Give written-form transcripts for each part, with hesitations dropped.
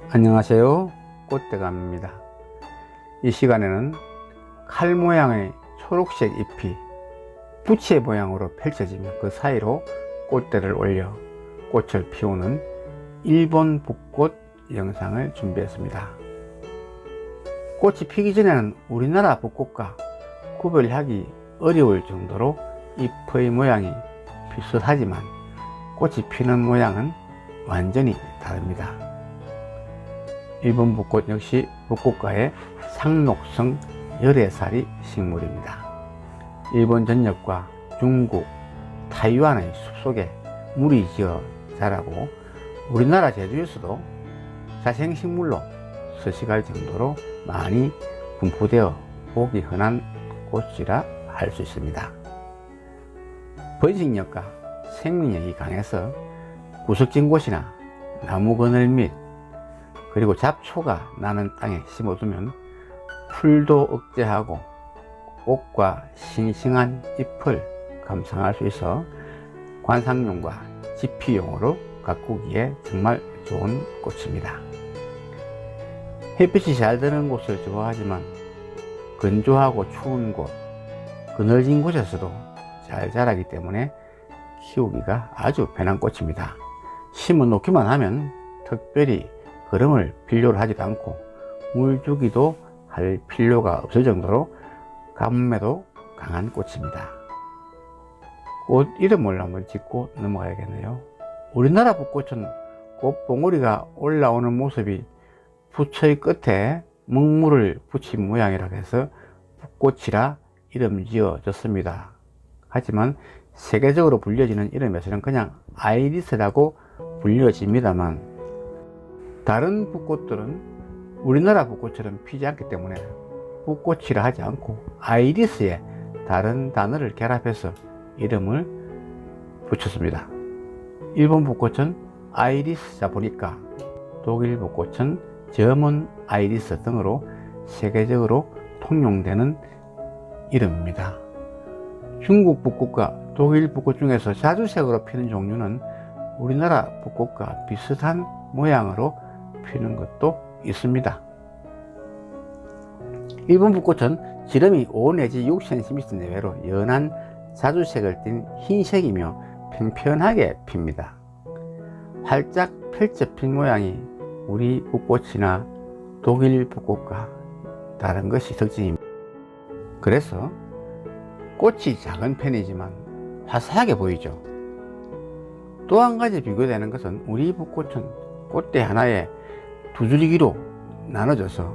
안녕하세요, 꽃대감입니다. 이 시간에는 칼 모양의 초록색 잎이 부채 모양으로 펼쳐지며 그 사이로 꽃대를 올려 꽃을 피우는 일본 붓꽃 영상을 준비했습니다. 꽃이 피기 전에는 우리나라 붓꽃과 구별하기 어려울 정도로 잎의 모양이 비슷하지만 꽃이 피는 모양은 완전히 다릅니다. 일본 붓꽃 역시 붓꽃과의 상록성 열애살이 식물입니다. 일본 전역과 중국, 타이완의 숲속에 물이 지어 자라고 우리나라 제주에서도 자생식물로 서식할 정도로 많이 분포되어 보기 흔한 꽃이라 할 수 있습니다. 번식력과 생명력이 강해서 구석진 곳이나 나무 그늘 및 그리고 잡초가 나는 땅에 심어두면 풀도 억제하고 꽃과 싱싱한 잎을 감상할 수 있어 관상용과 지피용으로 가꾸기에 정말 좋은 꽃입니다. 햇빛이 잘 드는 곳을 좋아하지만 건조하고 추운 곳, 그늘진 곳에서도 잘 자라기 때문에 키우기가 아주 편한 꽃입니다. 심어 놓기만 하면 특별히 거름을 필요로 하지도 않고 물 주기도 할 필요가 없을 정도로 가뭄에도 강한 꽃입니다. 꽃 이름을 한번 짚고 넘어가야겠네요. 우리나라 붓꽃은 꽃봉오리가 올라오는 모습이 부처의 끝에 먹물을 붙인 모양이라 해서 붓꽃이라 이름 지어졌습니다. 하지만 세계적으로 불려지는 이름에서는 그냥 아이리스라고 불려집니다만 다른 붓꽃들은 우리나라 붓꽃처럼 피지 않기 때문에 붓꽃이라 하지 않고 아이리스에 다른 단어를 결합해서 이름을 붙였습니다. 일본 붓꽃은 아이리스자 보니까 독일 붓꽃은 저먼 아이리스 등으로 세계적으로 통용되는 이름입니다. 중국 붓꽃과 독일 붓꽃 중에서 자주색으로 피는 종류는 우리나라 붓꽃과 비슷한 모양으로 피는 것도 있습니다. 일본 붓꽃은 지름이 5 내지 6cm 내외로 연한 자주색을 띤 흰색이며 평평하게 핍니다. 활짝 펼쳐 핀 모양이 우리 붓꽃이나 독일 붓꽃과 다른 것이 특징입니다. 그래서 꽃이 작은 편이지만 화사하게 보이죠. 또 한 가지 비교되는 것은 우리 붓꽃은 꽃대 하나에 두 줄기로 나눠져서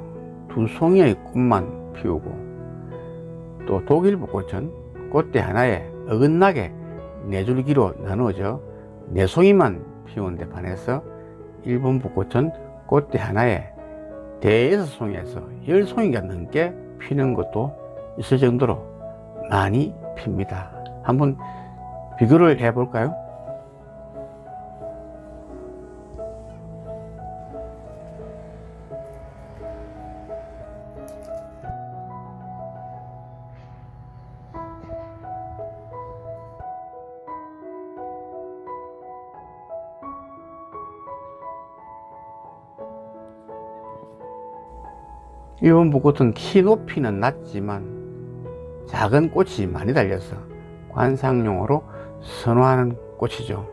두 송이의 꽃만 피우고 또 독일 붓꽃은 꽃대 하나에 어긋나게 네 줄기로 나누어져 네 송이만 피우는 데 반해서 일본 붓꽃은 꽃대 하나에 대여섯 송이에서 10송이가 넘게 피는 것도 있을 정도로 많이 핍니다. 한번 비교를 해 볼까요? 일본 붓꽃은 키 높이는 낮지만 작은 꽃이 많이 달려서 관상용으로 선호하는 꽃이죠.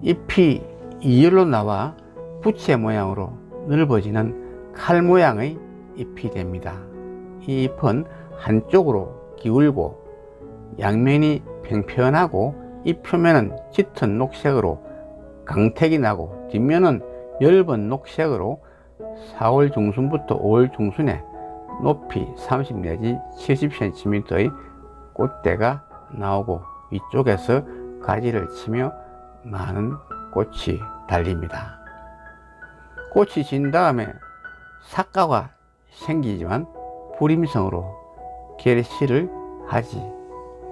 잎이 이열로 나와 부채 모양으로 넓어지는 칼 모양의 잎이 됩니다. 이 잎은 한쪽으로 기울고 양면이 평평하고 잎 표면은 짙은 녹색으로 강택이 나고 뒷면은 엷은 녹색으로 4월 중순부터 5월 중순에 높이 30 내지 70cm의 꽃대가 나오고 위쪽에서 가지를 치며 많은 꽃이 달립니다. 꽃이 진 다음에 삭과가 생기지만 불임성으로 개시를 하지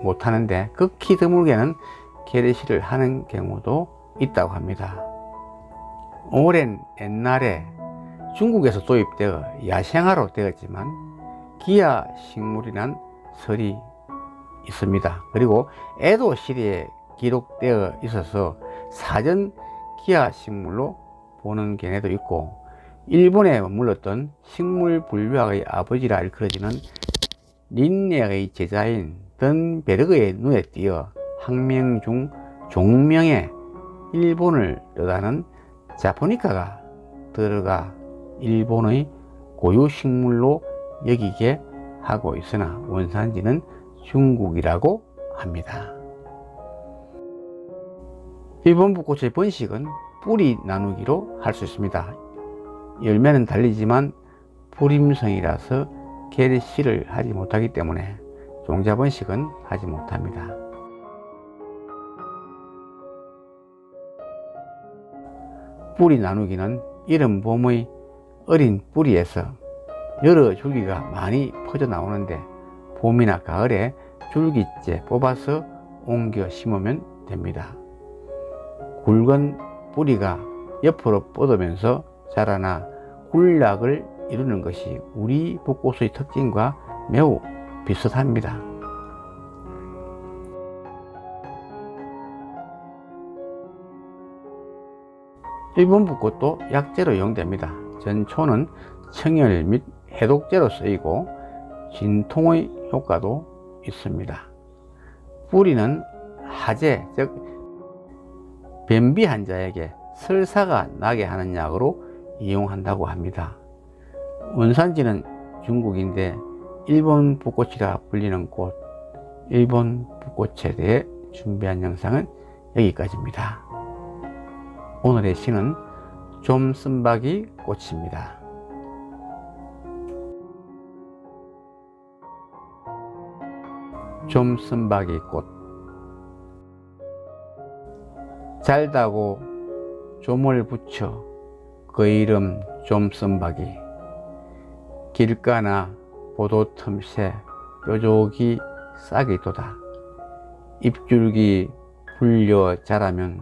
못하는데 극히 드물게는 개시를 하는 경우도 있다고 합니다. 오랜 옛날에 중국에서 도입되어 야생화로 되었지만 기아 식물이란 설이 있습니다. 그리고 에도 시대에 기록되어 있어서 사전 기아 식물로 보는 견해도 있고 일본에 머물렀던 식물 분류학의 아버지라 일컬어지는 린네의 제자인 던베르그의 눈에 띄어 학명 중 종명에 일본을 뜻하는 자포니카가 들어가 일본의 고유식물로 여기게 하고 있으나 원산지는 중국이라고 합니다. 일본 붓꽃의 번식은 뿌리 나누기로 할 수 있습니다. 열매는 달리지만 불임성이라서 개씨를 하지 못하기 때문에 종자 번식은 하지 못합니다. 뿌리 나누기는 이른 봄의 어린 뿌리에서 여러 줄기가 많이 퍼져 나오는데 봄이나 가을에 줄기째 뽑아서 옮겨 심으면 됩니다. 굵은 뿌리가 옆으로 뻗으면서 자라나 군락을 이루는 것이 우리 붓꽃의 특징과 매우 비슷합니다. 일본 붓꽃도 약재로 이용됩니다. 전초는 청열 및 해독제로 쓰이고 진통의 효과도 있습니다. 뿌리는 하제, 즉 변비 환자에게 설사가 나게 하는 약으로 이용한다고 합니다. 원산지는 중국인데 일본 붓꽃이라 불리는 꽃, 일본 붓꽃에 대해 준비한 영상은 여기까지입니다. 오늘의 시는 좀쓴박이 꽃입니다. 좀쓴박이 꽃. 잘다고 좀을 붙여 그 이름 좀쓴박이. 길가나 보도 틈새 뾰족이 싹이 돋아 잎줄기 불려 자라면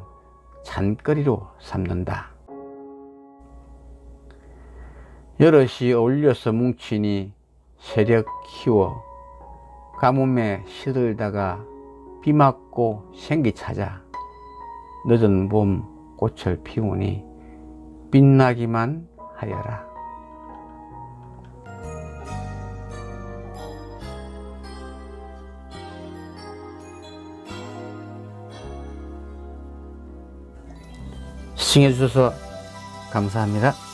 잔거리로 삼는다. 여럿이 어울려서 뭉치니 세력 키워 가뭄에 시들다가 비 맞고 생기 찾아 늦은 봄 꽃을 피우니 빛나기만 하여라. 시청해 주셔서 감사합니다.